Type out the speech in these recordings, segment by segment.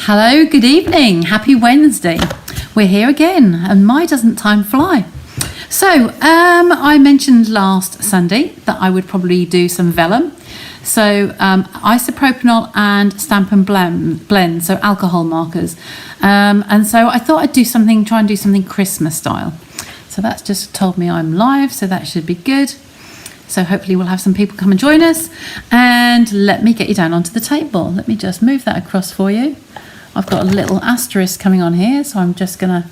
Hello, good evening, happy Wednesday. We're here again, and my doesn't time fly. So I mentioned last Sunday that I would probably do some Vellum. So Isopropanol and stamp and blend, so alcohol markers. And so I thought I'd try and do something Christmas style. So that's just told me I'm live, so that should be good. So hopefully we'll have some people come and join us. And let me get you down onto the table. Let me just move that across for you. I've got a little asterisk coming on here, so I'm just gonna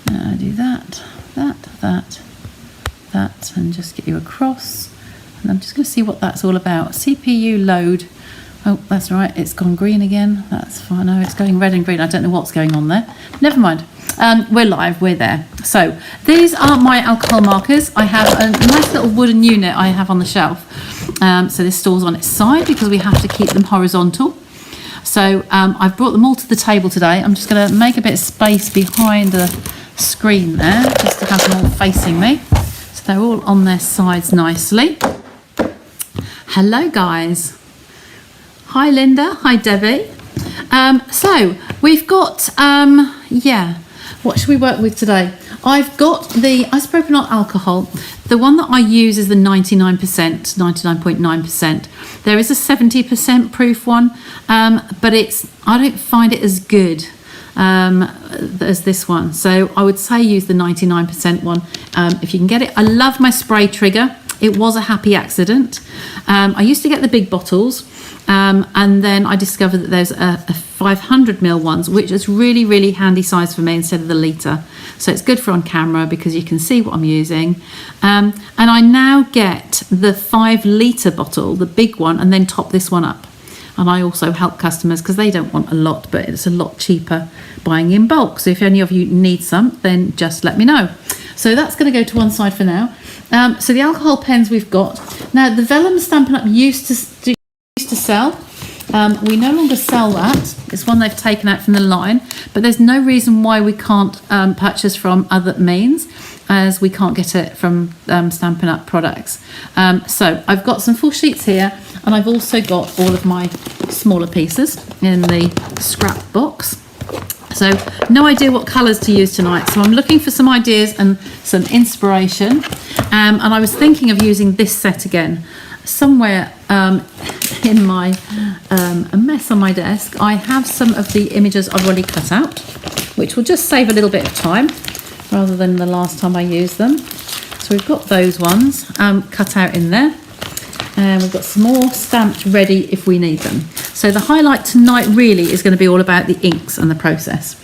do that, and just get you across. And I'm just gonna see what that's all about. CPU load. Oh, that's right, it's gone green again. That's fine. No, it's going red and green. I don't know what's going on there. Never mind. We're live, we're there. So these are my alcohol markers. I have a nice little wooden unit I have on the shelf. So this stores on its side because we have to keep them horizontal. So I've brought them all to the table today. I'm just going to make a bit of space behind the screen there, just to have them all facing me. So they're all on their sides nicely. Hello guys. Hi Linda, hi Debbie. So we've got, what should we work with today? I've got the isopropanol alcohol. The one that I use is the 99.9%. There is a 70% proof one, but I don't find it as good as this one. So I would say use the 99% one if you can get it. I love my spray trigger. It was a happy accident. I used to get the big bottles, and then I discovered that there's a 500ml ones, which is really, really handy size for me instead of the litre. So it's good for on camera because you can see what I'm using. And I now get the 5 litre bottle, the big one, and then top this one up. And I also help customers because they don't want a lot, but it's a lot cheaper buying in bulk. So if any of you need some, then just let me know. So that's going to go to one side for now. So the alcohol pens we've got. Now the Vellum Stampin' Up used to sell. We no longer sell that. It's one they've taken out from the line, but there's no reason why we can't purchase from other means, as we can't get it from Stampin' Up products. So I've got some full sheets here, and I've also got all of my smaller pieces in the scrap box. So no idea what colours to use tonight, so I'm looking for some ideas and some inspiration. And I was thinking of using this set again. Somewhere in my a mess on my desk, I have some of the images I've already cut out, which will just save a little bit of time rather than the last time I used them. So we've got those ones cut out in there, and we've got some more stamped ready if we need them. So the highlight tonight really is going to be all about the inks and the process.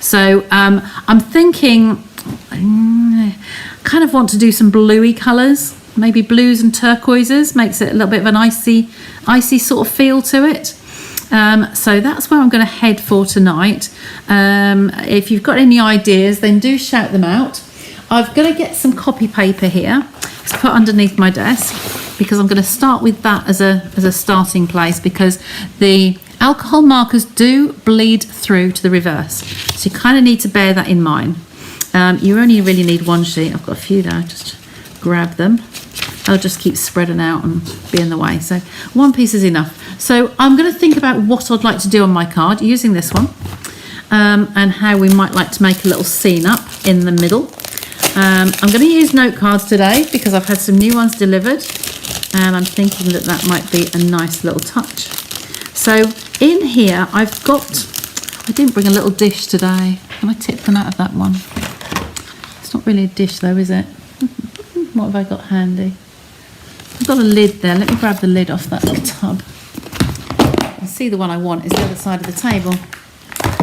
So I'm thinking, kind of want to do some bluey colours. Maybe blues and turquoises, makes it a little bit of an icy sort of feel to it. So that's where I'm going to head for tonight. If you've got any ideas, then do shout them out. I've got to get some copy paper here to put underneath my desk, because I'm going to start with that as a starting place, because the alcohol markers do bleed through to the reverse. So you kind of need to bear that in mind. You only really need one sheet. I've got a few there, just grab them. I'll just keep spreading out and be in the way. So one piece is enough. So I'm going to think about what I'd like to do on my card using this one, and how we might like to make a little scene up in the middle. I'm going to use note cards today because I've had some new ones delivered, and I'm thinking that that might be a nice little touch. So in here I didn't bring a little dish today. Can I tip them out of that one? It's not really a dish though, is it? What have I got handy? I've got a lid there. Let me grab the lid off that tub. I see the one I want is the other side of the table.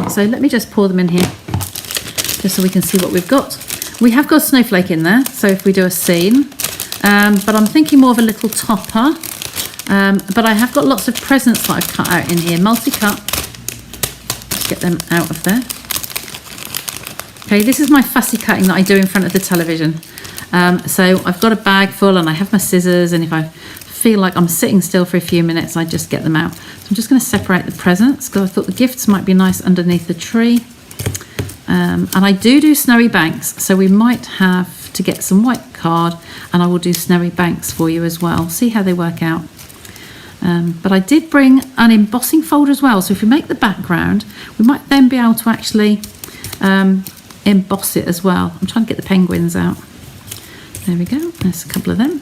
So let me just pour them in here, just so we can see what we've got. We have got a snowflake in there, so if we do a scene, but I'm thinking more of a little topper. But I have got lots of presents that I've cut out in here, multi-cut. Just get them out of there. Okay, this is my fussy cutting that I do in front of the television. So I've got a bag full, and I have my scissors, and if I feel like I'm sitting still for a few minutes, I just get them out. So I'm just going to separate the presents, because I thought the gifts might be nice underneath the tree. And I do snowy banks, so we might have to get some white card, and I will do snowy banks for you as well. See how they work out. But I did bring an embossing folder as well. So if we make the background, we might then be able to actually emboss it as well. I'm trying to get the penguins out. There we go. There's a couple of them.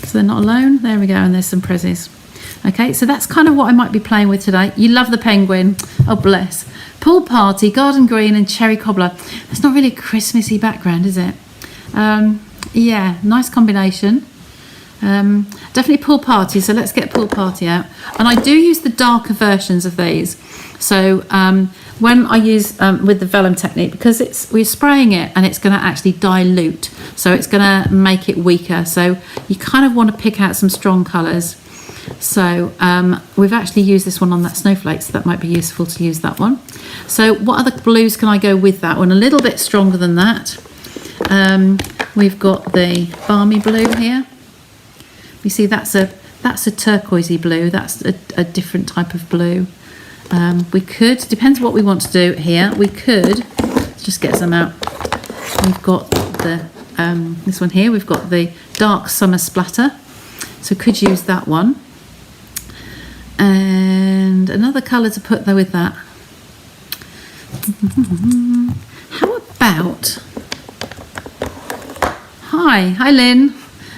So they're not alone. There we go. And there's some prezzies. Okay, so that's kind of what I might be playing with today. You love the penguin. Oh, bless. Pool party, garden green and cherry cobbler. That's not really a Christmassy background, is it? Yeah, nice combination. Definitely pool party, so let's get pool party out. And I do use the darker versions of these. So when I use with the vellum technique, because we're spraying it and it's going to actually dilute, so it's going to make it weaker. So you kind of want to pick out some strong colours. So we've actually used this one on that snowflake, so that might be useful to use that one. So what other blues can I go with that one? A little bit stronger than that. We've got the balmy blue here. You see, that's a turquoisey blue. That's a different type of blue. We could, depends what we want to do here. We could, let's just get some out. We've got the this one here. We've got the dark summer splatter. So could use that one. And another colour to put there with that. How about... Hi Lynn.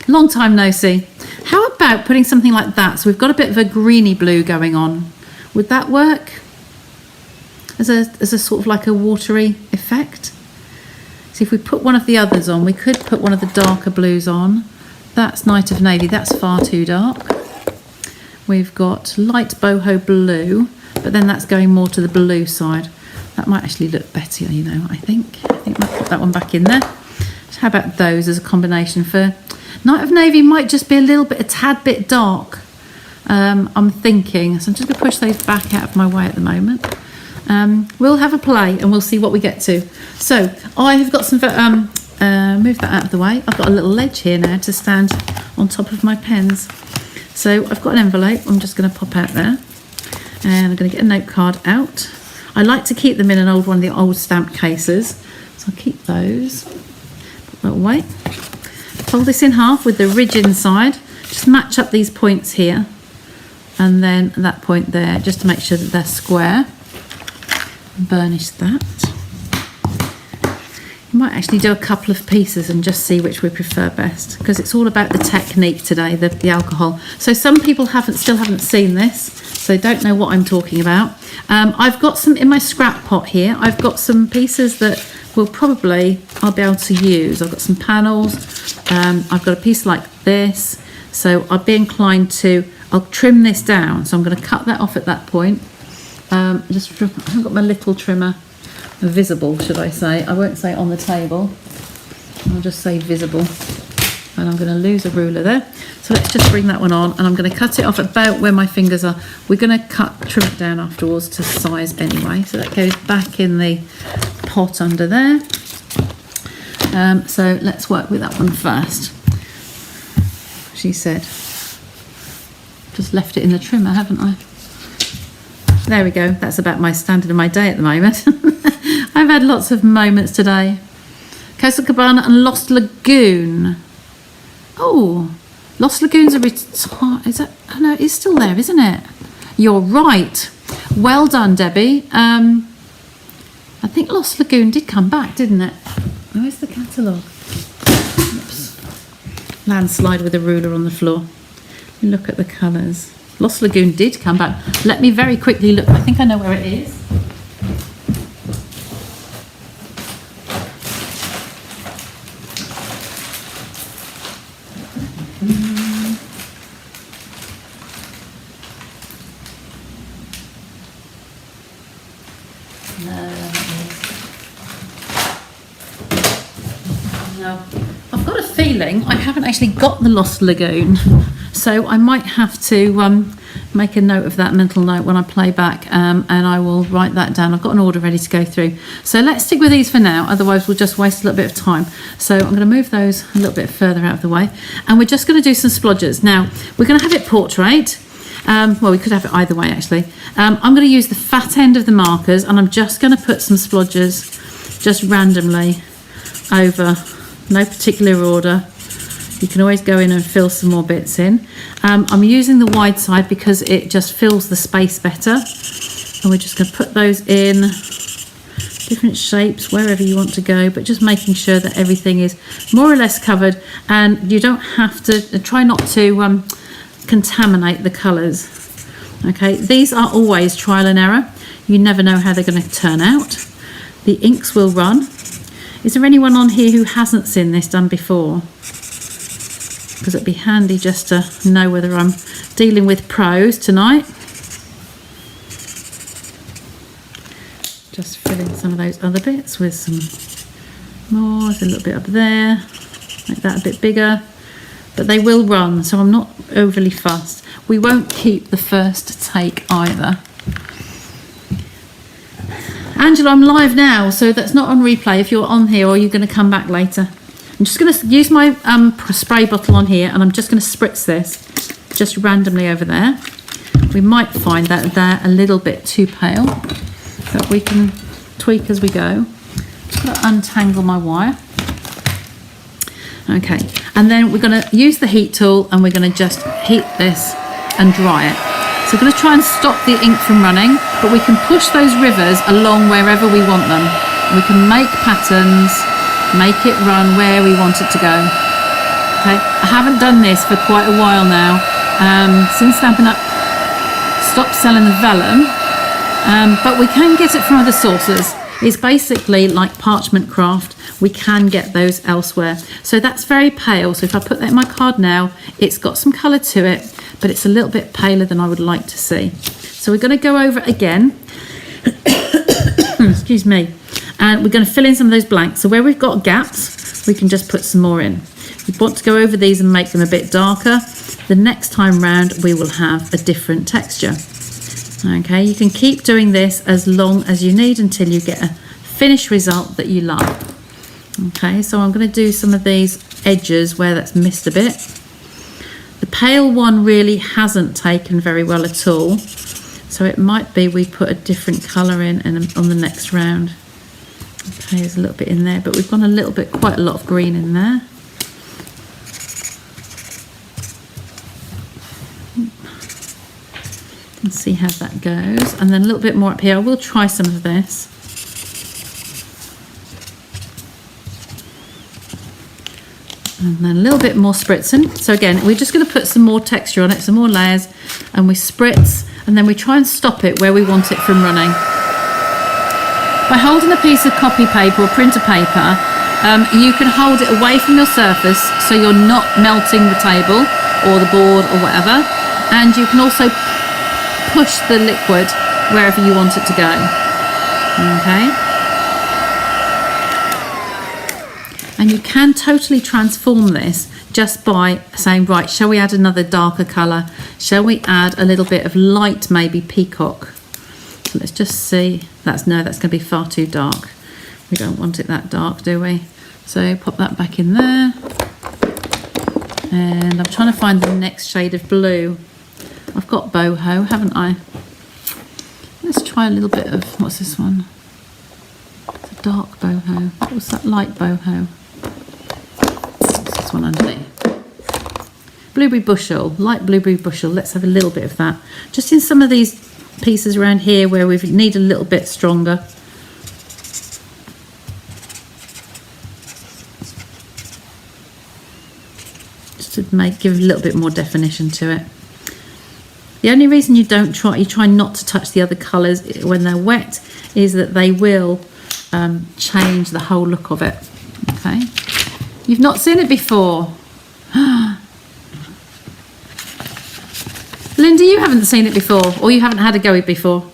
Long time no see. How about putting something like that? So we've got a bit of a greeny blue going on. Would that work? As a sort of like a watery effect? So if we put one of the others on, we could put one of the darker blues on. That's Night of Navy, that's far too dark. We've got light boho blue, but then that's going more to the blue side. That might actually look better, you know, I think. I think I'll put that one back in there. So how about those as a combination for... Night of Navy might just be a tad bit dark. I'm thinking, so I'm just going to push those back out of my way at the moment. We'll have a play and we'll see what we get to. So I have got some... move that out of the way. I've got a little ledge here now to stand on top of my pens. So I've got an envelope. I'm just going to pop out there. And I'm going to get a note card out. I like to keep them in one of the old stamp cases. So I'll keep those. Put that away. Fold this in half with the ridge inside. Just match up these points here. And then that point there, just to make sure that they're square. Burnish that. You might actually do a couple of pieces and just see which we prefer best, because it's all about the technique today, the alcohol. So some people still haven't seen this, so don't know what I'm talking about. I've got some in my scrap pot here. I've got some pieces that I'll be able to use. I've got some panels. I've got a piece like this, so I'll be inclined I'll trim this down. So I'm going to cut that off at that point. I haven't got my little trimmer. Visible, should I say. I won't say on the table. I'll just say visible. And I'm going to lose a ruler there. So let's just bring that one on, and I'm going to cut it off about where my fingers are. We're going to trim it down afterwards to size anyway. So that goes back in the pot under there. So let's work with that one first. She said. Just left it in the trimmer, haven't I? There we go. That's about my standard of my day at the moment. I've had lots of moments today. Coastal Cabana and Lost Lagoon. Oh, Lost Lagoon's a retired. Is that? Oh no, it's still there, isn't it? You're right. Well done, Debbie. I think Lost Lagoon did come back, didn't it? Where's the catalogue? Oops. Landslide with a ruler on the floor. Look at the colours. Lost Lagoon did come back. Let me very quickly look. I think I know where it is. No, I've got a feeling I haven't actually got the Lost Lagoon. So I might have to make a note of that, mental note, when I play back, and I will write that down. I've got an order ready to go through. So let's stick with these for now, otherwise we'll just waste a little bit of time. So I'm going to move those a little bit further out of the way, and we're just going to do some splodgers. Now, we're going to have it portrait. Well, we could have it either way, actually. I'm going to use the fat end of the markers, and I'm just going to put some splodgers just randomly over, no particular order. You can always go in and fill some more bits in. I'm using the wide side because it just fills the space better. And we're just going to put those in different shapes wherever you want to go, but just making sure that everything is more or less covered, and you don't have to try not to contaminate the colours. Okay, these are always trial and error. You never know how they're going to turn out. The inks will run. Is there anyone on here who hasn't seen this done before? Because it'd be handy just to know whether I'm dealing with pros tonight. Just fill in some of those other bits with some more. There's a little bit up there. Make that a bit bigger. But they will run, so I'm not overly fussed. We won't keep the first take either. Angela, I'm live now, so that's not on replay if you're on here, or you're going to come back later. I'm just going to use my spray bottle on here, and I'm just going to spritz this just randomly over there. We might find that they're a little bit too pale, but we can tweak as we go. Just going to untangle my wire. Okay, and then we're going to use the heat tool, and we're going to just heat this and dry it. So we're going to try and stop the ink from running, but we can push those rivers along wherever we want them. We can make patterns, make it run where we want it to go. Okay, I haven't done this for quite a while now, since Stampin' Up stopped selling the vellum, but we can get it from other sources. It's basically like parchment craft. We can get those elsewhere. So that's very pale. So if I put that in my card now, it's got some colour to it, but it's a little bit paler than I would like to see. So we're going to go over it again. Excuse me. And we're going to fill in some of those blanks. So where we've got gaps, we can just put some more in. We want to go over these and make them a bit darker. The next time round, we will have a different texture. Okay, you can keep doing this as long as you need until you get a finished result that you love. Okay, so I'm going to do some of these edges where that's missed a bit. The pale one really hasn't taken very well at all, so it might be we put a different colour in and on the next round. Okay, there's a little bit in there, but we've gone a little bit, quite a lot of green in there. And see how that goes, and then a little bit more up here. I will try some of this. And then a little bit more spritzing. So again, we're just going to put some more texture on it, some more layers, and we spritz, and then we try and stop it where we want it from running. By holding a piece of copy paper or printer paper, you can hold it away from your surface so you're not melting the table or the board or whatever, and you can also push the liquid wherever you want it to go. Okay. And you can totally transform this just by saying, right, shall we add another darker colour? Shall we add a little bit of light, maybe peacock? So let's just see. That's going to be far too dark. We don't want it that dark, do we? So pop that back in there. And I'm trying to find the next shade of blue. I've got boho, haven't I? Let's try a little bit of, what's this one? It's a dark boho. What's that light boho? What's this one underneath? Blueberry bushel, light blueberry bushel. Let's have a little bit of that. Just in some of these pieces around here where we need a little bit stronger. Just to give a little bit more definition to it. The only reason you try not to touch the other colours when they're wet is that they will change the whole look of it. Okay, you've not seen it before. Linda, you haven't seen it before, or you haven't had a go at it before.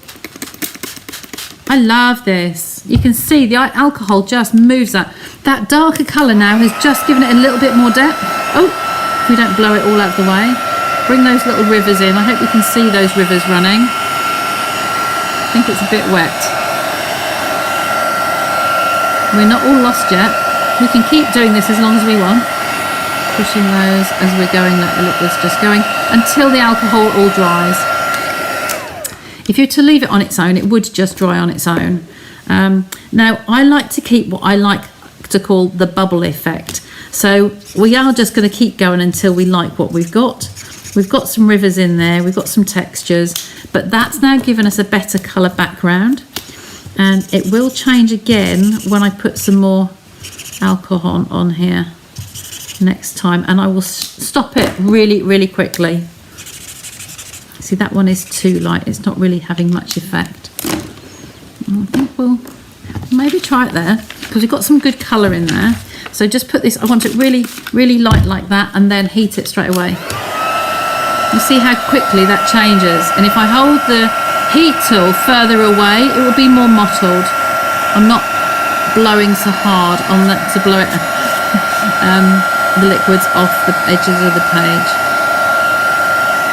I love this. You can see the alcohol just moves that. That darker colour now has just given it a little bit more depth. Oh, if we don't blow it all out of the way. Bring those little rivers in. I hope you can see those rivers running. I think it's a bit wet. We're not all lost yet. We can keep doing this as long as we want. Pushing those as we're going, let the liquid's just going until the alcohol all dries. If you were to leave it on its own, it would just dry on its own. Now, I like to keep what I like to call the bubble effect. So we are just going to keep going until we like what we've got. We've got some rivers in there, we've got some textures, but that's now given us a better colour background. And it will change again when I put some more alcohol on here next time, and I will stop it really, really quickly. See, that one is too light, it's not really having much effect. I think we'll maybe try it there, because we've got some good colour in there. So just put this, I want it really, really light like that, and then heat it straight away. You see how quickly that changes. And if I hold the heat tool further away, it will be more mottled. I'm not blowing so hard on that to blow it the liquids off the edges of the page.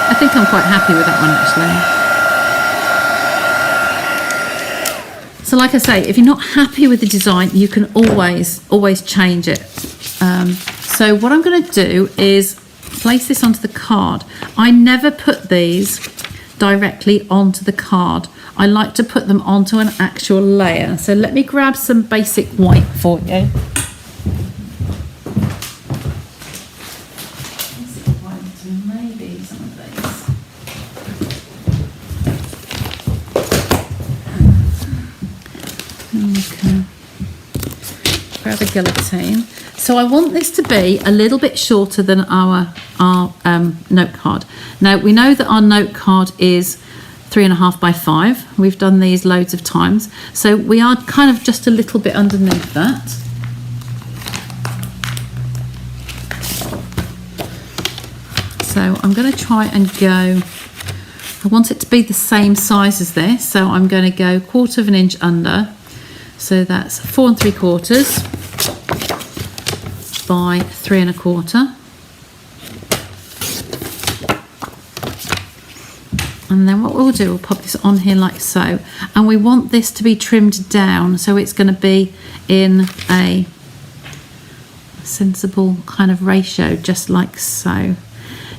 I think I'm quite happy with that one actually. So like I say, if you're not happy with the design, you can always change it. So what I'm going to do is place this onto the card. I never put these directly onto the card. I like to put them onto an actual layer. So let me grab some basic white for you. Basic white, maybe some of these. Okay. Grab a guillotine. So I want this to be a little bit shorter than our note card. Now we know that our note card is 3.5 by 5. We've done these loads of times. So we are kind of just a little bit underneath that. So I'm going to try and go, I want it to be the same size as this. So I'm going to go 1/4 inch under. So that's 4 3/4 by 3 1/4. And then what we'll do, we'll pop this on here like so. And we want this to be trimmed down, so it's going to be in a sensible kind of ratio, just like so.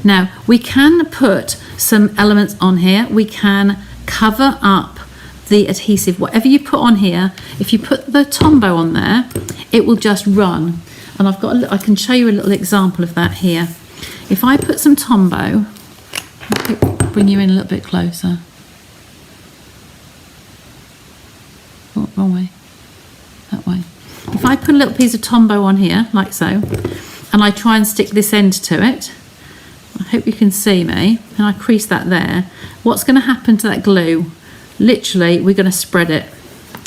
Now, we can put some elements on here. We can cover up the adhesive. Whatever you put on here, if you put the Tombow on there, it will just run. And I've got I can show you a little example of that here. If I put some Tombow, bring you in a little bit closer. Oh, wrong way. That way. If I put a little piece of Tombow on here, like so, and I try and stick this end to it, I hope you can see me, and I crease that there, what's going to happen to that glue? Literally, we're going to spread it.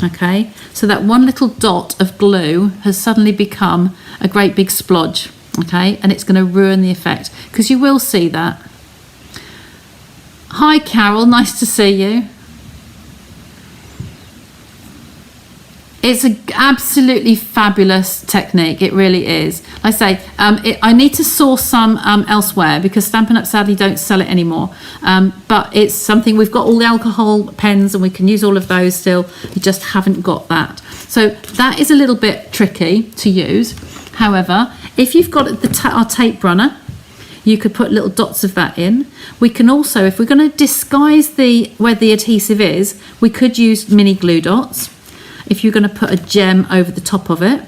Okay, so that one little dot of glue has suddenly become a great big splodge. Okay, and it's going to ruin the effect, because you will see that. Hi Carol, nice to see you. It's an absolutely fabulous technique, it really is. Like I say, I need to source some elsewhere, because Stampin' Up! Sadly don't sell it anymore. But it's something, we've got all the alcohol pens and we can use all of those still, we just haven't got that. So that is a little bit tricky to use. However, if you've got our tape runner, you could put little dots of that in. We can also, if we're going to disguise where the adhesive is, we could use mini glue dots. If you're going to put a gem over the top of it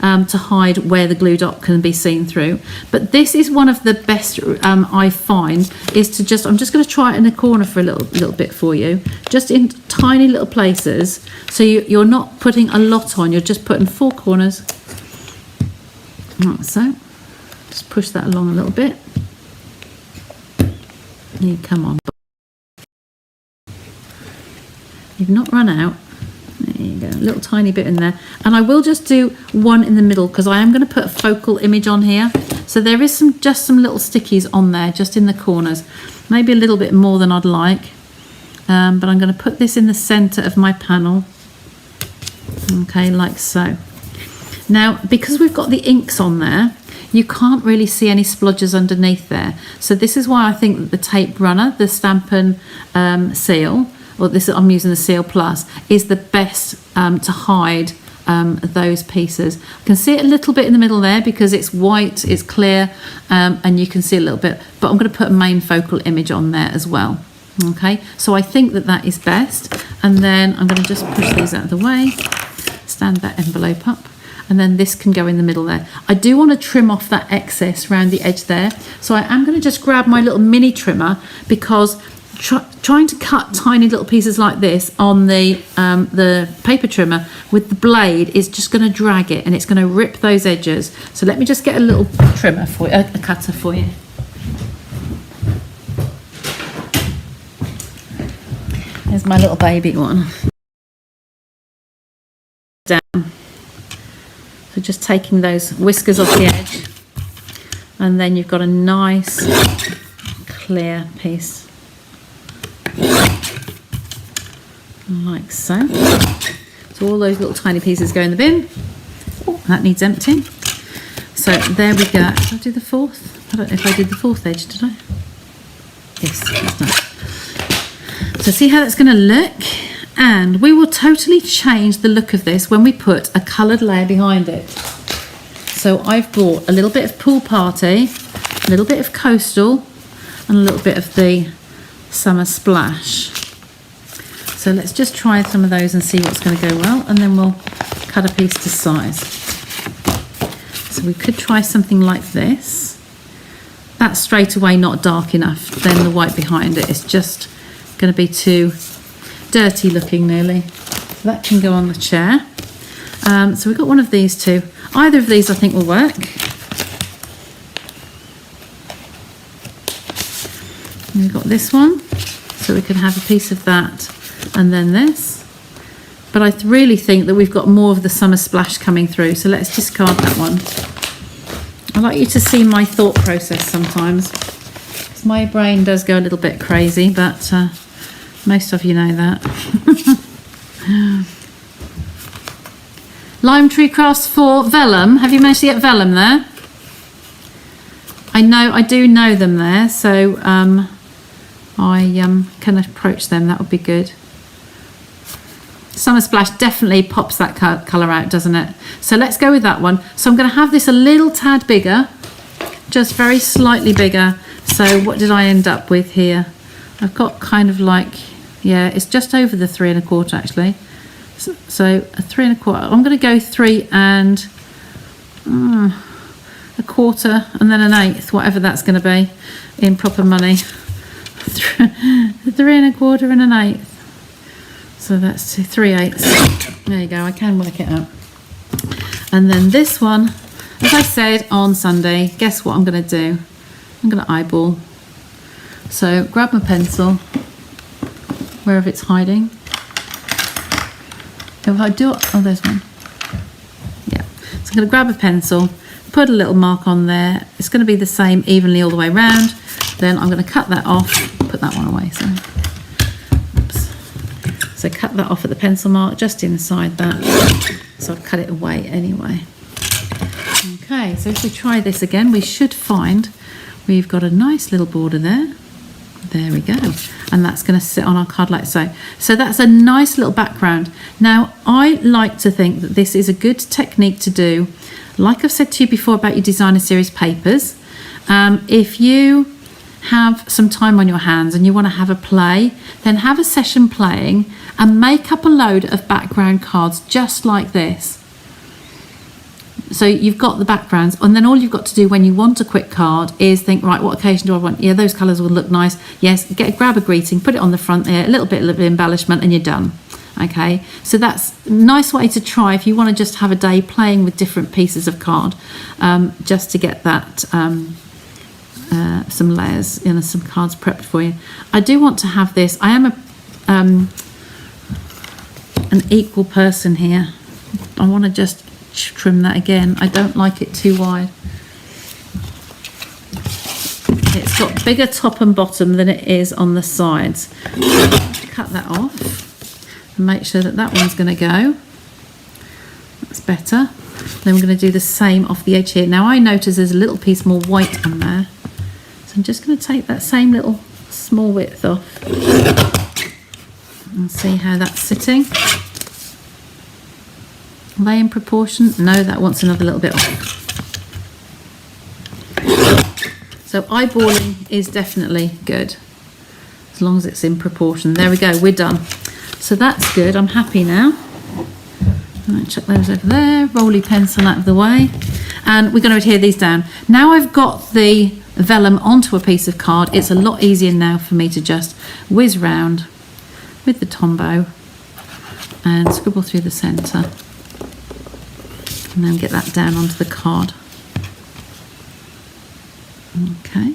to hide where the glue dot can be seen through. But this is one of the best I find, is to just, I'm just going to try it in the corner for a little bit for you, just in tiny little places. So you're not putting a lot on, you're just putting 4 corners. Like so. Just push that along a little bit. Yeah, come on. You've not run out. There you go, a little tiny bit in there. And I will just do one in the middle, because I am going to put a focal image on here. So there is just some little stickies on there, just in the corners. Maybe a little bit more than I'd like. But I'm going to put this in the centre of my panel. Okay, like so. Now, because we've got the inks on there, you can't really see any splodges underneath there. So this is why I think that the tape runner, the Stampin' Seal, or this, I'm using the Seal Plus, is the best to hide those pieces. I can see it a little bit in the middle there because it's white, it's clear, and you can see a little bit, but I'm going to put a main focal image on there as well. Okay, so I think that that is best. And then I'm going to just push these out of the way, stand that envelope up. and then this can go in the middle there. I do want to trim off that excess around the edge there, so I am going to just grab my little mini trimmer, because trying to cut tiny little pieces like this on the paper trimmer with the blade is just going to drag it, and it's going to rip those edges. So let me just get a little trimmer for you, a cutter for you. There's my little baby one. Down. So just taking those whiskers off the edge, and then you've got a nice clear piece. Like so. So all those little tiny pieces go in the bin. Oh, that needs emptying. So there we go. Did I do the fourth? I don't know if I did the fourth edge, did I? Yes, that's done. So see how that's going to look? And we will totally change the look of this when we put a coloured layer behind it. So I've brought a little bit of Pool Party, a little bit of Coastal, and a little bit of the Summer Splash. So let's just try some of those and see what's going to go well, and then we'll cut a piece to size. So we could try something like this. That's straight away not dark enough. Then the white behind it is just going to be too dirty looking nearly. So that can go on the chair. So we've got one of these two. Either of these I think will work. And we've got this one, so we can have a piece of that, and then this. But I really think that we've got more of the Summer Splash coming through, so let's discard that one. I like you to see my thought process sometimes, because my brain does go a little bit crazy, but most of you know that. Lime Tree Crafts for Vellum. Have you managed to get Vellum there? I do know them there, so I can approach them. That would be good. Summer Splash definitely pops that colour out, doesn't it? So let's go with that one. So I'm going to have this a little tad bigger, just very slightly bigger. So what did I end up with here? I've got kind of like, yeah, it's just over the 3 1/4 actually. So a 3 1/4. I'm going to go 3 1/4 and then an 1/8, whatever that's going to be in proper money. 3 1/4 and an 1/8. So that's 3/8. There you go, I can work it out. And then this one, as I said on Sunday, guess what I'm going to do? I'm going to eyeball. So grab my pencil, wherever it's hiding. If I do it, oh, there's one. Yeah. So I'm going to grab a pencil, put a little mark on there. It's going to be the same evenly all the way around. Then I'm going to cut that off, put that one away. So, oops. So cut that off at the pencil mark, just inside that. So I've cut it away anyway. Okay, so if we try this again, we should find we've got a nice little border there. There we go. And that's going to sit on our card like so. So that's a nice little background. Now, I like to think that this is a good technique to do. Like I've said to you before about your designer series papers, if you have some time on your hands and you want to have a play, then have a session playing and make up a load of background cards just like this. So you've got the backgrounds, and then all you've got to do when you want a quick card is think, right, what occasion do I want? Yeah, those colours will look nice. Yes, grab a greeting, put it on the front there, a little bit of embellishment, and you're done. Okay, so that's a nice way to try if you want to just have a day playing with different pieces of card, just to get that some layers, some cards prepped for you. I do want to have this. I am an equal person here. I want to just trim that again. I don't like it too wide. It's got bigger top and bottom than it is on the sides. Cut that off and make sure that that one's going to go. That's better. Then we're going to do the same off the edge here. Now I notice there's a little piece more white on there, so I'm just going to take that same little small width off and see how that's sitting. Are they in proportion? No, that wants another little bit off. So eyeballing is definitely good, as long as it's in proportion. There we go, we're done. So that's good, I'm happy now. Chuck those over there, rolly pencil out of the way, and we're going to adhere these down. Now I've got the vellum onto a piece of card, it's a lot easier now for me to just whiz round with the Tombow and scribble through the centre and then get that down onto the card. Okay,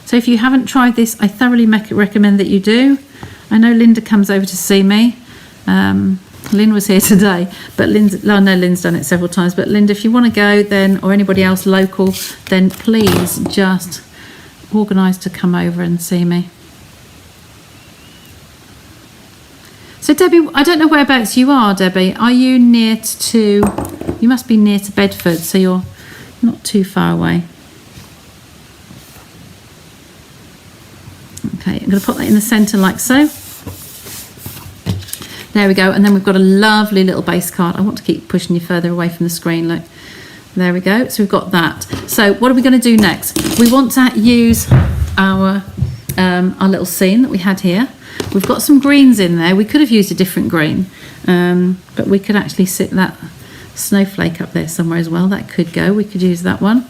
so if you haven't tried this, I thoroughly recommend that you do. I know Linda comes over to see me. Lynn was here today, but Lynn's done it several times. But Linda, if you want to go then, or anybody else local, then please just organise to come over and see me. So Debbie, I don't know whereabouts you are, Debbie. Are you near to, you must be near to Bedford, so you're not too far away. Okay, I'm going to put that in the centre like so. There we go, and then we've got a lovely little base card. I want to keep pushing you further away from the screen, look. There we go, so we've got that. So what are we going to do next? We want to use our little scene that we had here. We've got some greens in there. We could have used a different green, but we could actually sit that snowflake up there somewhere as well. That could go, we could use that one.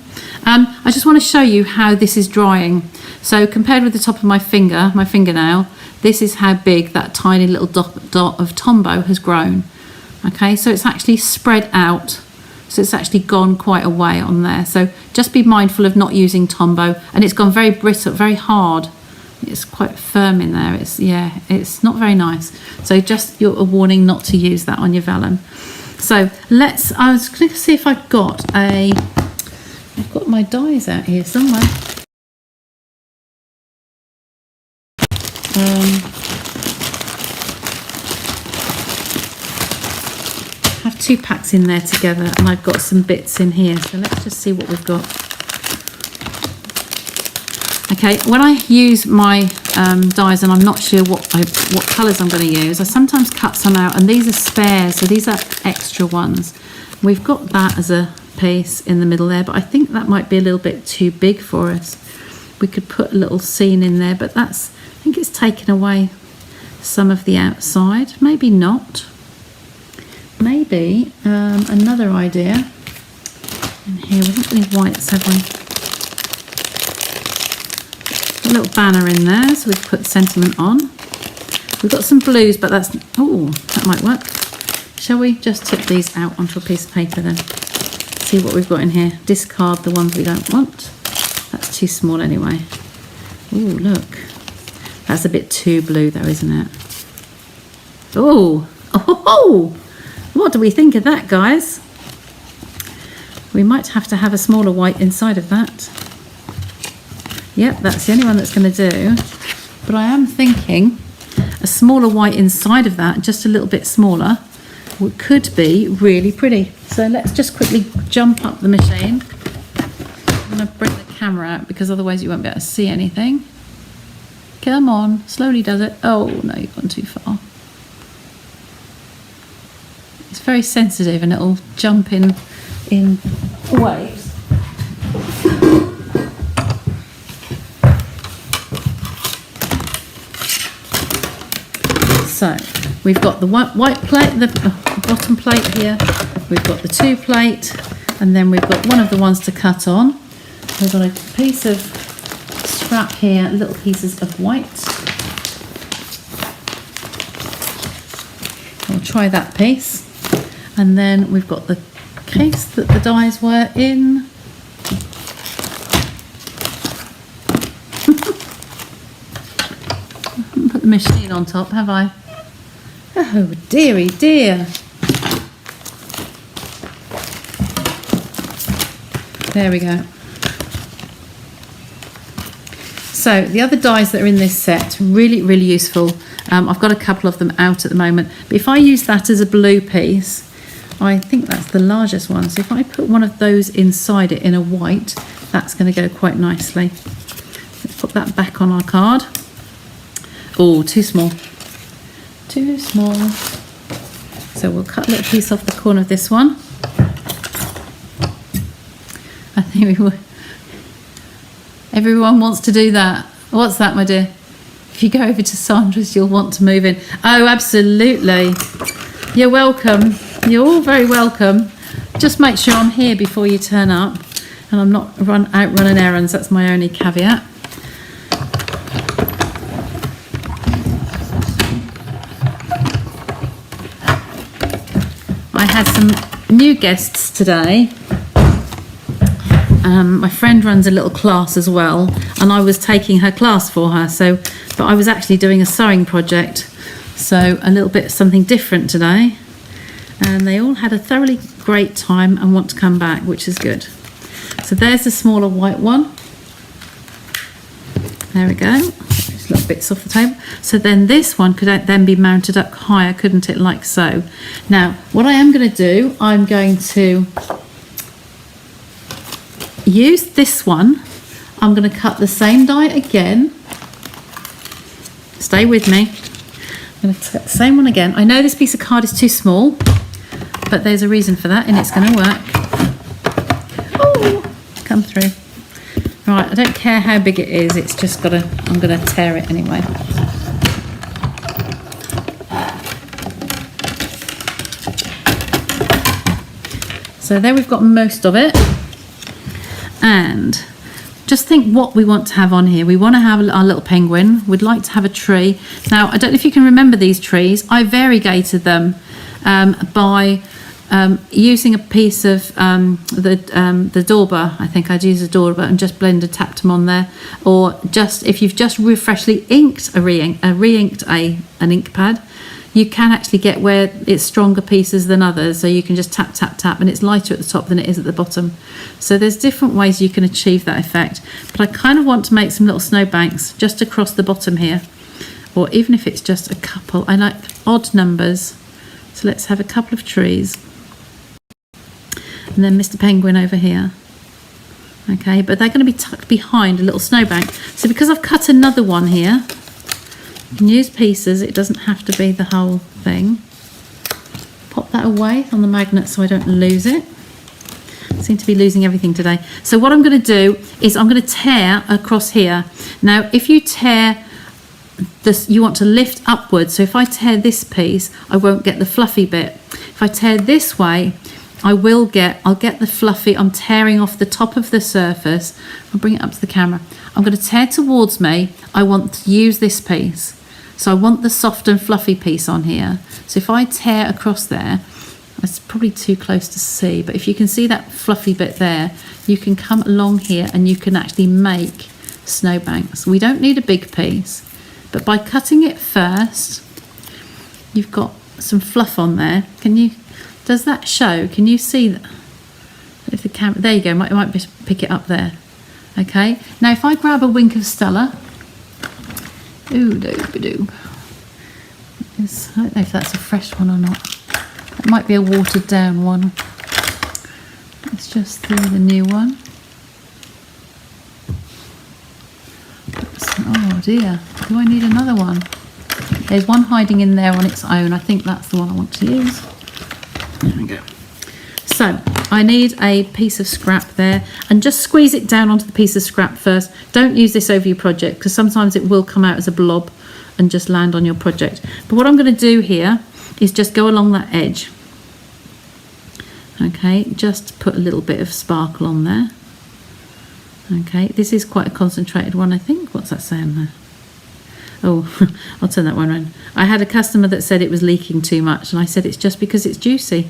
I just want to show you how this is drying. So compared with the top of my fingernail, this is how big that tiny little dot of Tombow has grown. Okay, so it's actually spread out. So it's actually gone quite a way on there. So just be mindful of not using Tombow. And it's gone very brittle, very hard. It's quite firm in there. It's not very nice. So just a warning not to use that on your vellum. So I was going to see if I've got my dies out here somewhere. I have 2 packs in there together, and I've got some bits in here. So let's just see what we've got. Okay, when I use my dies and I'm not sure what colours I'm going to use, I sometimes cut some out, and these are spares, so these are extra ones. We've got that as a piece in the middle there, but I think that might be a little bit too big for us. We could put a little scene in there, but I think it's taken away some of the outside. Maybe not. Maybe another idea. In here, we haven't got any whites, have we? A little banner in there, so we've put sentiment on. We've got some blues, but that might work. Shall we just tip these out onto a piece of paper then? See what we've got in here. Discard the ones we don't want. That's too small anyway. Oh, look. That's a bit too blue though, isn't it? Oh, what do we think of that, guys? We might have to have a smaller white inside of that. Yep, that's the only one that's going to do. But I am thinking a smaller white inside of that, just a little bit smaller, could be really pretty. So let's just quickly jump up the machine. I'm going to bring the camera out because otherwise you won't be able to see anything. Come on, slowly does it. Oh no, you've gone too far. It's very sensitive and it'll jump in waves. So we've got the white plate, the bottom plate here. We've got the 2 plate, and then we've got one of the ones to cut on. We've got a piece of scrap here, little pieces of white. We'll try that piece. And then we've got the case that the dies were in. Put the machine on top, have I? Oh dearie dear. There we go. So the other dies that are in this set, really, really useful. I've got a couple of them out at the moment. But if I use that as a blue piece, I think that's the largest one. So if I put one of those inside it in a white, that's going to go quite nicely. Let's put that back on our card. Oh, too small. Too small. So we'll cut a little piece off the corner of this one. I think we will. Everyone wants to do that. What's that, my dear? If you go over to Sandra's, you'll want to move in. Oh, absolutely. You're welcome. You're all very welcome. Just make sure I'm here before you turn up and I'm not out running errands. That's my only caveat. I had some new guests today. My friend runs a little class as well, and I was taking her class for her. But I was actually doing a sewing project, so a little bit something different today. And they all had a thoroughly great time and want to come back, which is good. So there's the smaller white one. There we go. Just little bits off the table. So then this one could then be mounted up higher, couldn't it, like so. Now, what I am going to do, I'm going to use this one. I'm going to cut the same die again. Stay with me. I'm going to cut the same one again. I know this piece of card is too small, but there's a reason for that, and it's going to work. Oh, come through. Right, I don't care how big it is, it's just got to, I'm going to tear it anyway. So there we've got most of it. And just think what we want to have on here. We want to have our little penguin. We'd like to have a tree. Now, I don't know if you can remember these trees. I variegated them by using a piece of the Dorber. I think I'd use a Dorber and just tapped them on there. Or just if you've just freshly inked an ink pad, you can actually get where it's stronger pieces than others, so you can just tap, tap, tap, and it's lighter at the top than it is at the bottom. So there's different ways you can achieve that effect. But I kind of want to make some little snowbanks just across the bottom here, or even if it's just a couple. I like odd numbers, so let's have a couple of trees. And then Mr. Penguin over here. Okay, but they're going to be tucked behind a little snowbank. So because I've cut another one here, you can use pieces, it doesn't have to be the whole thing. Pop that away on the magnet so I don't lose it. I seem to be losing everything today. So what I'm going to do is I'm going to tear across here. Now if you tear this, you want to lift upwards. So if I tear this piece, I won't get the fluffy bit. If I tear this way, I'll get the fluffy. I'm tearing off the top of the surface. I'll bring it up to the camera. I'm going to tear towards me. I want to use this piece. So I want the soft and fluffy piece on here. So if I tear across there, it's probably too close to see, but if you can see that fluffy bit there, you can come along here and you can actually make snowbanks. We don't need a big piece, but by cutting it first, you've got some fluff on there. Does that show? Can you see that? If the camera, there you go, it might pick it up there. Okay, now if I grab a wink of Stella, ooh, doo-ba-doo. I don't know if that's a fresh one or not. It might be a watered down one. Let's just do the new one. Oh dear, do I need another one? There's one hiding in there on its own. I think that's the one I want to use. There we go. So I need a piece of scrap there, and just squeeze it down onto the piece of scrap first. Don't use this over your project because sometimes it will come out as a blob and just land on your project. But what I'm going to do here is just go along that edge. Okay, just put a little bit of sparkle on there. Okay, this is quite a concentrated one, I think. What's that saying there? Oh, I'll turn that one around. I had a customer that said it was leaking too much, and I said it's just because it's juicy.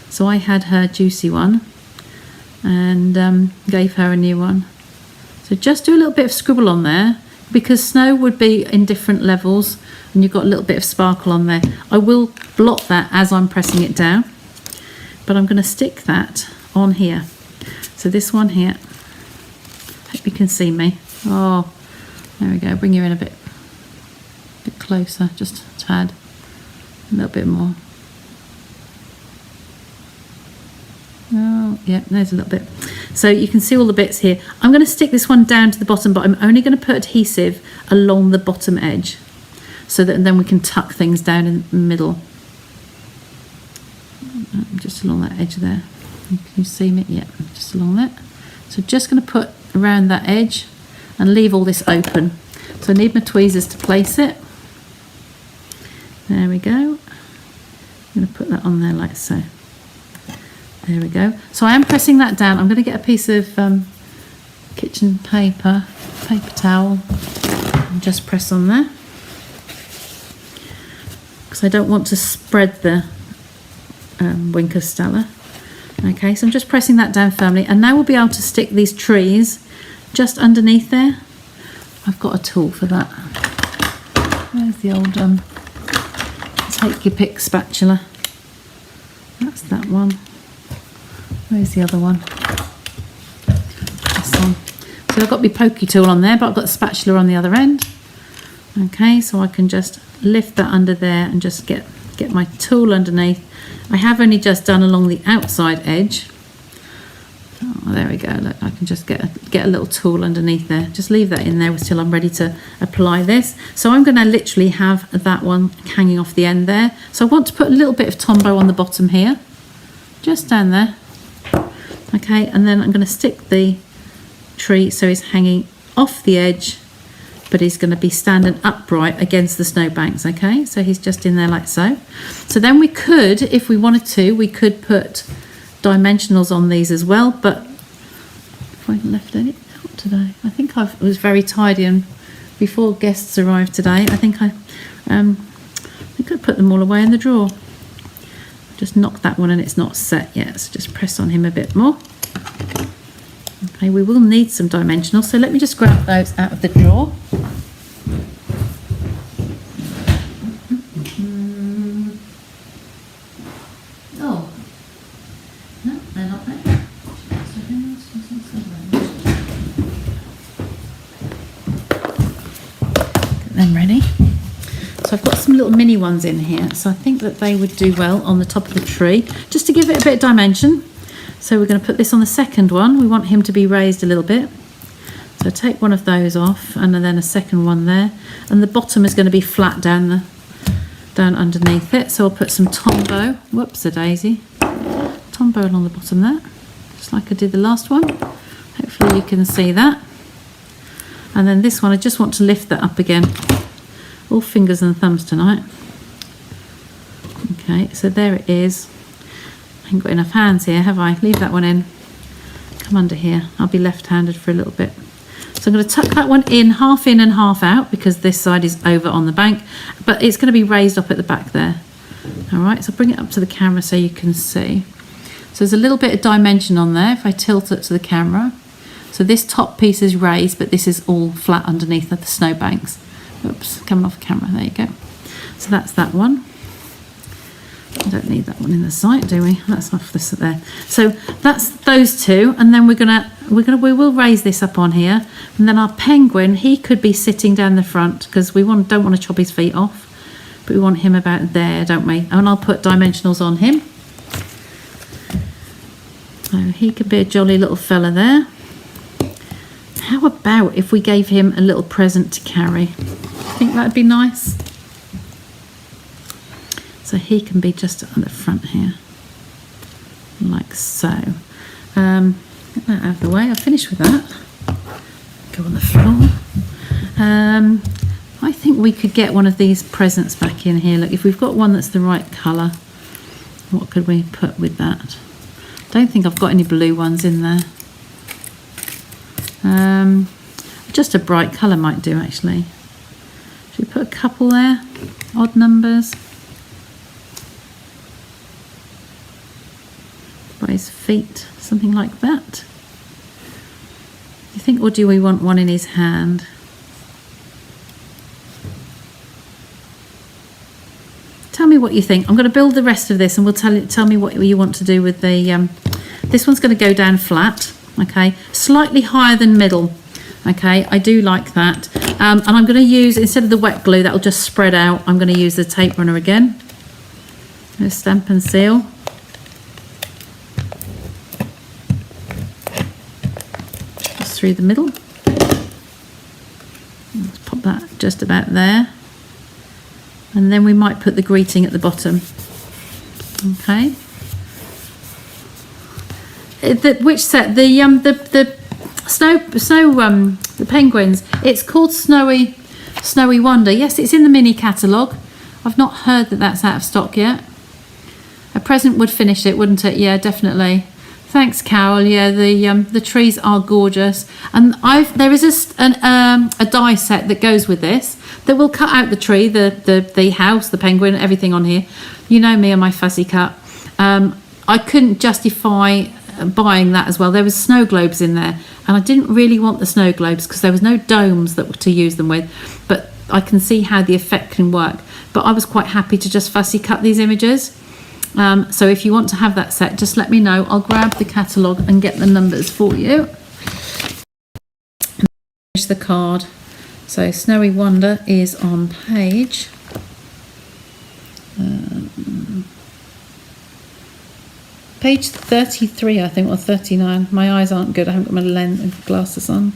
So I had her juicy one and gave her a new one. So just do a little bit of scribble on there, because snow would be in different levels and you've got a little bit of sparkle on there. I will blot that as I'm pressing it down, but I'm going to stick that on here. So this one here, hope you can see me. Oh, there we go. Bring you in a bit closer, just a tad, a little bit more. Oh, yeah, there's a little bit. So you can see all the bits here. I'm going to stick this one down to the bottom, but I'm only going to put adhesive along the bottom edge, so that then we can tuck things down in the middle. Just along that edge there. Can you see me? Yeah, just along that. So just going to put around that edge and leave all this open. So I need my tweezers to place it. There we go. I'm going to put that on there like so. There we go. So I am pressing that down. I'm going to get a piece of kitchen paper towel, and just press on there, because I don't want to spread the Winker Stella. Okay, so I'm just pressing that down firmly, and now we'll be able to stick these trees just underneath there. I've got a tool for that. Where's the old take your pick spatula? That's that one. Where's the other one? This one. So I've got my pokey tool on there, but I've got the spatula on the other end. Okay, so I can just lift that under there and just get my tool underneath. I have only just done along the outside edge. Oh, there we go. Look, I can just get a little tool underneath there. Just leave that in there until I'm ready to apply this. So I'm going to literally have that one hanging off the end there. So I want to put a little bit of Tombow on the bottom here, just down there. Okay, and then I'm going to stick the tree so he's hanging off the edge, but he's going to be standing upright against the snowbanks. Okay, so he's just in there like so. So then we could, if we wanted to, we could put dimensionals on these as well, but if I left any out today, I think I was very tidy, and before guests arrived today, I think I put them all away in the drawer. Just knocked that one and it's not set yet, so just press on him a bit more. Okay, we will need some dimensionals, so let me just grab those out of the drawer. Oh, no, they're not there. Get them ready. So I've got some little mini ones in here, so I think that they would do well on the top of the tree, just to give it a bit of dimension. So we're going to put this on the second one. We want him to be raised a little bit. So take one of those off, and then a second one there. And the bottom is going to be flat down underneath it. So I'll put some Tombow. Whoops, a daisy. Tombow along the bottom there, just like I did the last one. Hopefully you can see that. And then this one, I just want to lift that up again. All fingers and thumbs tonight. Okay, so there it is. I haven't got enough hands here, have I? Leave that one in. Come under here. I'll be left-handed for a little bit. So I'm going to tuck that one in and half out, because this side is over on the bank, but it's going to be raised up at the back there. All right, so bring it up to the camera so you can see. So there's a little bit of dimension on there if I tilt it to the camera. So this top piece is raised, but this is all flat underneath of the snowbanks. Oops, coming off camera, there you go. So that's that one. I don't need that one in the sight, do we? That's off this there. So that's those two, and then we will raise this up on here, and then our penguin, he could be sitting down the front, because we don't want to chop his feet off, but we want him about there, don't we? And I'll put dimensionals on him. So he could be a jolly little fella there. How about if we gave him a little present to carry? I think that'd be nice. So he can be just on the front here, like so. Get that out of the way. I've finished with that. Go on the floor. I think we could get one of these presents back in here. Look, if we've got one that's the right colour, what could we put with that? Don't think I've got any blue ones in there. Just a bright colour might do, actually. Should we put a couple there? Odd numbers. By his feet, something like that. You think, or do we want one in his hand? Tell me what you think. I'm going to build the rest of this, and we'll tell me what you want to do with the. This one's going to go down flat. Okay, slightly higher than middle. Okay, I do like that. And I'm going to use, instead of the wet glue that'll just spread out, I'm going to use the tape runner again. Stamp and seal. Just through the middle. Let's pop that just about there. And then we might put the greeting at the bottom. Okay. Which set? The penguins. It's called Snowy Wonder. Yes, it's in the mini catalogue. I've not heard that that's out of stock yet. A present would finish it, wouldn't it? Yeah, definitely. Thanks, Carol. Yeah, the trees are gorgeous, and there is a die set that goes with this that will cut out the tree, the house, the penguin, everything on here. You know me and my fussy cut. I couldn't justify buying that as well. There was snow globes in there, and I didn't really want the snow globes because there was no domes to use them with. But I can see how the effect can work. But I was quite happy to just fussy cut these images. So if you want to have that set, just let me know. I'll grab the catalogue and get the numbers for you. Here's the card. So Snowy Wonder is on page page 33, I think, or 39. My eyes aren't good. I haven't got my lens and glasses on.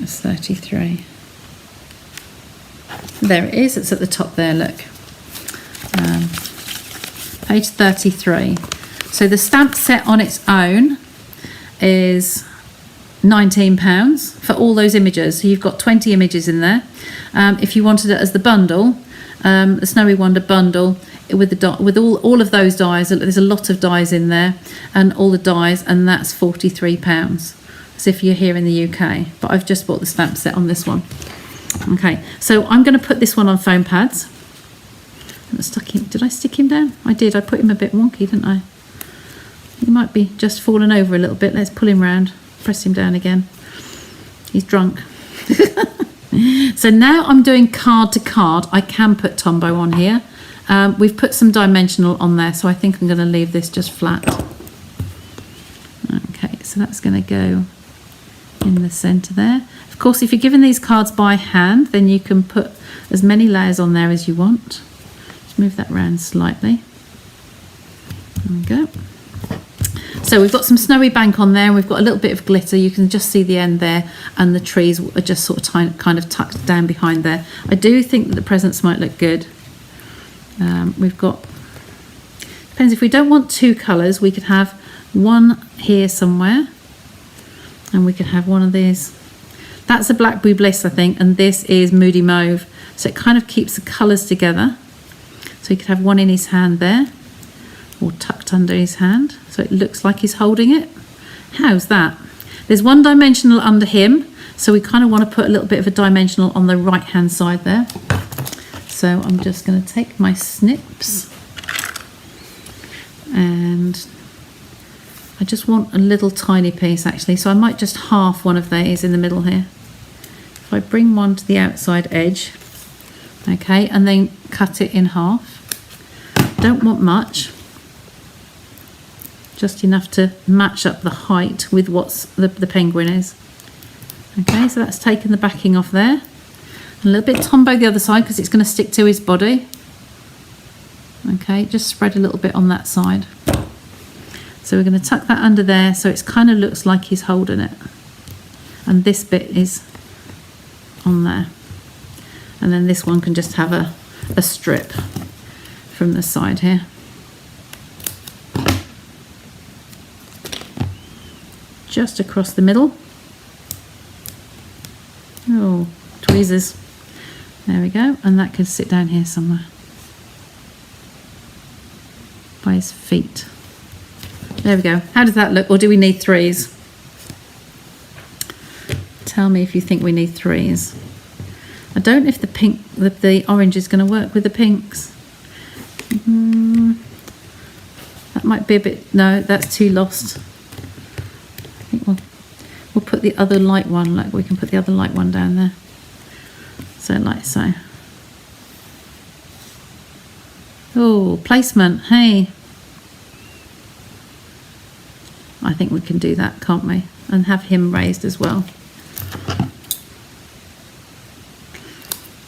It's 33. There it is. It's at the top there, look. Page 33. So the stamp set on its own is £19 for all those images. So you've got 20 images in there. If you wanted it as the bundle, the Snowy Wonder bundle with all of those dies, there's a lot of dies in there, and all the dies, and that's £43. As if you're here in the UK. But I've just bought the stamp set on this one. Okay, so I'm going to put this one on foam pads. Did I stick him down? I did. I put him a bit wonky, didn't I? He might be just fallen over a little bit. Let's pull him round. Press him down again. He's drunk. So now I'm doing card to card. I can put Tombow on here. We've put some dimensional on there, so I think I'm going to leave this just flat. Okay, so that's going to go in the centre there. Of course, if you're given these cards by hand, then you can put as many layers on there as you want. Just move that round slightly. There we go. So we've got some snowy bank on there. We've got a little bit of glitter. You can just see the end there, and the trees are just sort of kind of tucked down behind there. I do think that the presents might look good. We've got, depends, if we don't want two colours, we could have one here somewhere, and we could have one of these. That's a Blackberry Bliss, I think, and this is Moody Mauve. So it kind of keeps the colours together. So you could have one in his hand there, or tucked under his hand, so it looks like he's holding it. How's that? There's one dimensional under him, so we kind of want to put a little bit of a dimensional on the right hand side there. So I'm just going to take my snips, and I just want a little tiny piece actually, so I might just half one of these in the middle here. If I bring one to the outside edge, okay, and then cut it in half. Don't want much, just enough to match up the height with what's the penguin is. Okay, so that's taken the backing off there. A little bit Tombow the other side because it's going to stick to his body. Okay, just spread a little bit on that side. So we're going to tuck that under there so it kind of looks like he's holding it. And this bit is on there. And then this one can just have a strip from the side here. Just across the middle. Oh, tweezers. There we go, and that could sit down here somewhere by his feet. There we go. How does that look? Or do we need threes? Tell me if you think we need threes. I don't know if the pink, the orange is going to work with the pinks. That might be a bit, no, that's too lost. I think we'll put the other light one, like we can put the other light one down there. So like so. Oh, placement, hey. I think we can do that, can't we? And have him raised as well.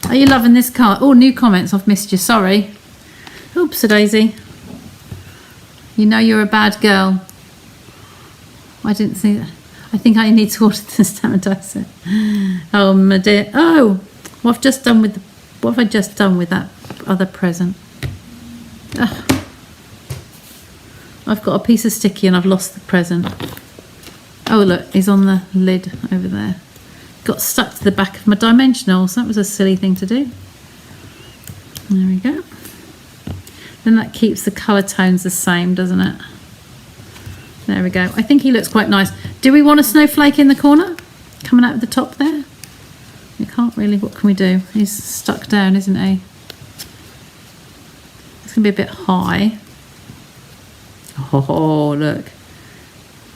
Are you loving this card? Oh, new comments, I've missed you, sorry. Oops-a-daisy. You know you're a bad girl. I didn't see that. I think I need to order the sanitizer. Oh my dear. Oh, what have I just done with that other present? Ugh. I've got a piece of sticky and I've lost the present. Oh look, he's on the lid over there. Got stuck to the back of my dimensionals. That was a silly thing to do. There we go. Then that keeps the colour tones the same, doesn't it? There we go. I think he looks quite nice. Do we want a snowflake in the corner? Coming out of the top there? We can't really. What can we do? He's stuck down, isn't he? It's going to be a bit high. Oh, look.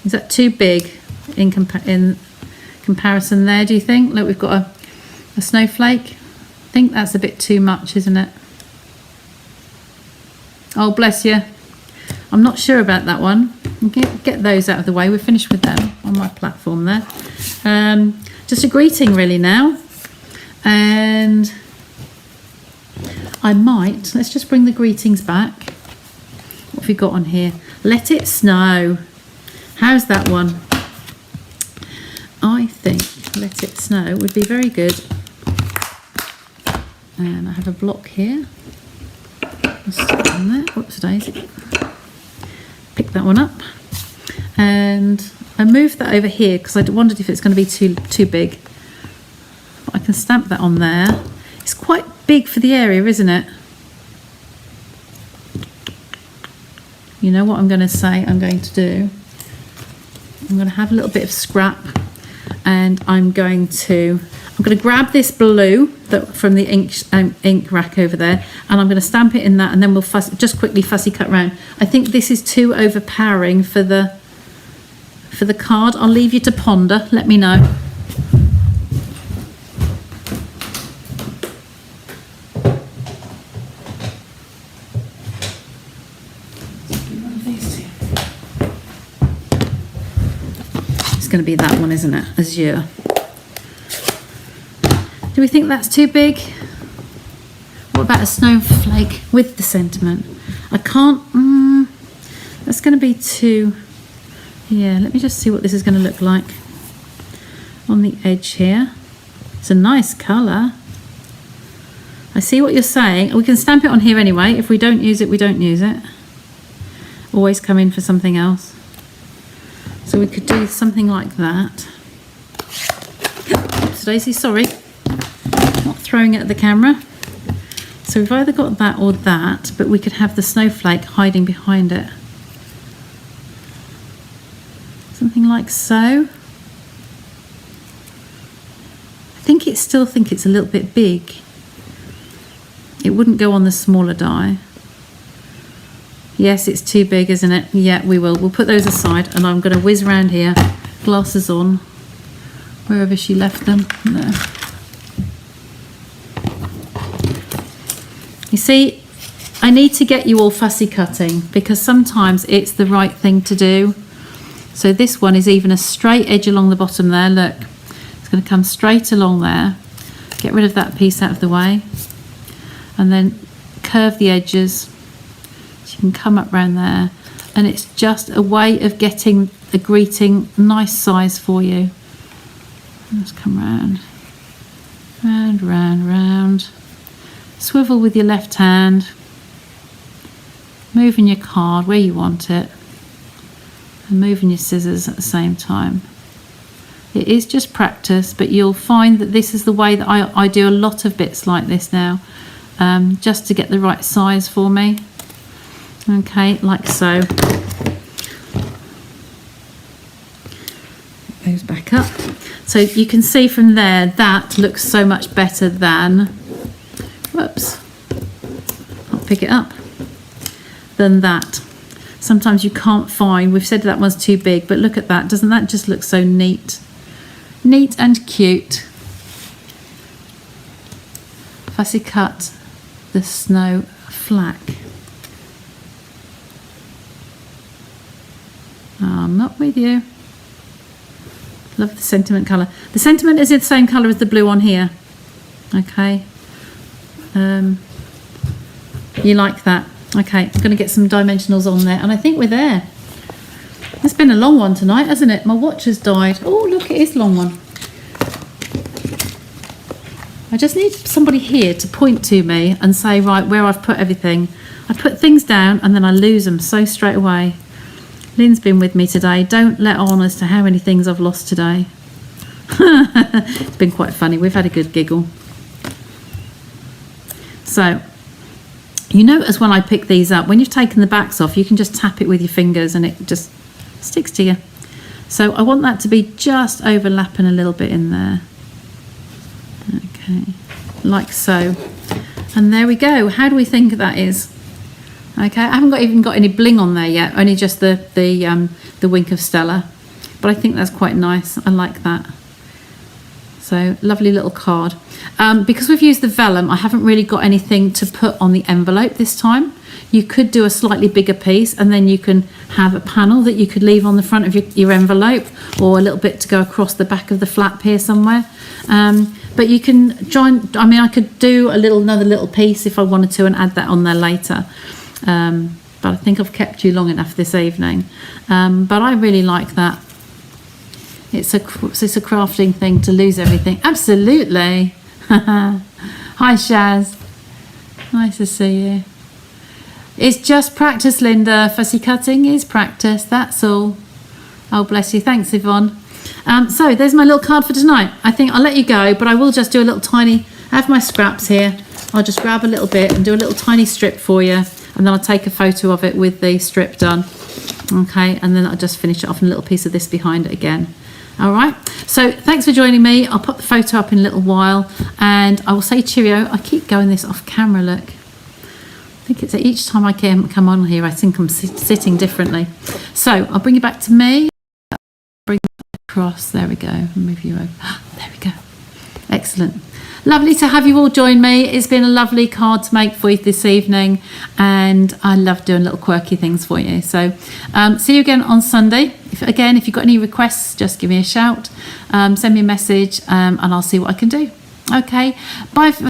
Is that too big in comparison there, do you think? Look, we've got a snowflake. I think that's a bit too much, isn't it? Oh, bless you. I'm not sure about that one. Get those out of the way. We're finished with them on my platform there. Just a greeting really now. And I might, let's just bring the greetings back. What have we got on here? Let it snow. How's that one? I think let it snow would be very good. And I have a block here. Let's stick it on there. Whoops, daisy. Pick that one up. And I moved that over here because I wondered if it's going to be too big. But I can stamp that on there. It's quite big for the area, isn't it? You know what I'm going to say I'm going to do? I'm going to have a little bit of scrap, and I'm going to grab this blue from the ink rack over there, and I'm going to stamp it in that, and then we'll just quickly fussy cut round. I think this is too overpowering for the card. I'll leave you to ponder. Let me know. It's going to be that one, isn't it? Azure. Do we think that's too big? What about a snowflake with the sentiment? I can't. That's going to be too. Yeah, let me just see what this is going to look like on the edge here. It's a nice colour. I see what you're saying. We can stamp it on here anyway. If we don't use it, we don't use it. Always come in for something else. So we could do something like that. Oops, Daisy, sorry. Not throwing it at the camera. So we've either got that or that, but we could have the snowflake hiding behind it. Something like so. I still think it's a little bit big. It wouldn't go on the smaller die. Yes, it's too big, isn't it? Yeah, we will. We'll put those aside, and I'm going to whiz around here. Glasses on. Wherever she left them. There. You see, I need to get you all fussy cutting because sometimes it's the right thing to do. So this one is even a straight edge along the bottom there. Look, it's going to come straight along there. Get rid of that piece out of the way. And then curve the edges. So you can come up round there. And it's just a way of getting the greeting nice size for you. Let's come round. Round, round, round. Swivel with your left hand. Moving your card where you want it. And moving your scissors at the same time. It is just practice, but you'll find that this is the way that I do a lot of bits like this now, just to get the right size for me. Okay, like so. Goes back up. So you can see from there, that looks so much better than, whoops, I'll pick it up, than that. Sometimes you can't find, we've said that one's too big, but look at that. Doesn't that just look so neat? Neat and cute. Fussy cut the snow flak. I'm not with you. Love the sentiment colour. The sentiment is the same colour as the blue on here. Okay. You like that? Okay, I'm going to get some dimensionals on there, and I think we're there. It's been a long one tonight, hasn't it? My watch has died. Oh, look, it is a long one. I just need somebody here to point to me and say, right, where I've put everything. I put things down and then I lose them so straight away. Lynn's been with me today. Don't let on as to how many things I've lost today. It's been quite funny. We've had a good giggle. So, You notice when I pick these up, when you've taken the backs off, you can just tap it with your fingers and it just sticks to you. So I want that to be just overlapping a little bit in there. Okay, like so. And there we go. How do we think that is? Okay, I haven't even got any bling on there yet, only just the wink of Stella. But I think that's quite nice. I like that. So lovely little card. Because we've used the vellum, I haven't really got anything to put on the envelope this time. You could do a slightly bigger piece, and then you can have a panel that you could leave on the front of your envelope, or a little bit to go across the back of the flap here somewhere. But you can join, I mean, I could do another little piece if I wanted to and add that on there later. But I think I've kept you long enough this evening. But I really like that. It's a crafting thing to lose everything. Absolutely. Hi, Shaz. Nice to see you. It's just practice, Linda. Fussy cutting is practice. That's all. Oh, bless you. Thanks, Yvonne. So there's my little card for tonight. I think I'll let you go, but I will just do a little tiny... I have my scraps here. I'll just grab a little bit and do a little tiny strip for you. And then I'll take a photo of it with the strip done. Okay, and then I'll just finish it off in a little piece of this behind it again. All right, so thanks for joining me. I'll pop the photo up in a little while, and I will say cheerio. I keep going this off camera, look. I think it's each time I come on here, I think I'm sitting differently. So I'll bring you back to me. Bring it across, there we go. Move you over, there we go. Excellent. Lovely to have you all join me. It's been a lovely card to make for you this evening, and I love doing little quirky things for you. So see you again on Sunday. If you've got any requests, just give me a shout, send me a message, and I'll see what I can do. Okay, bye.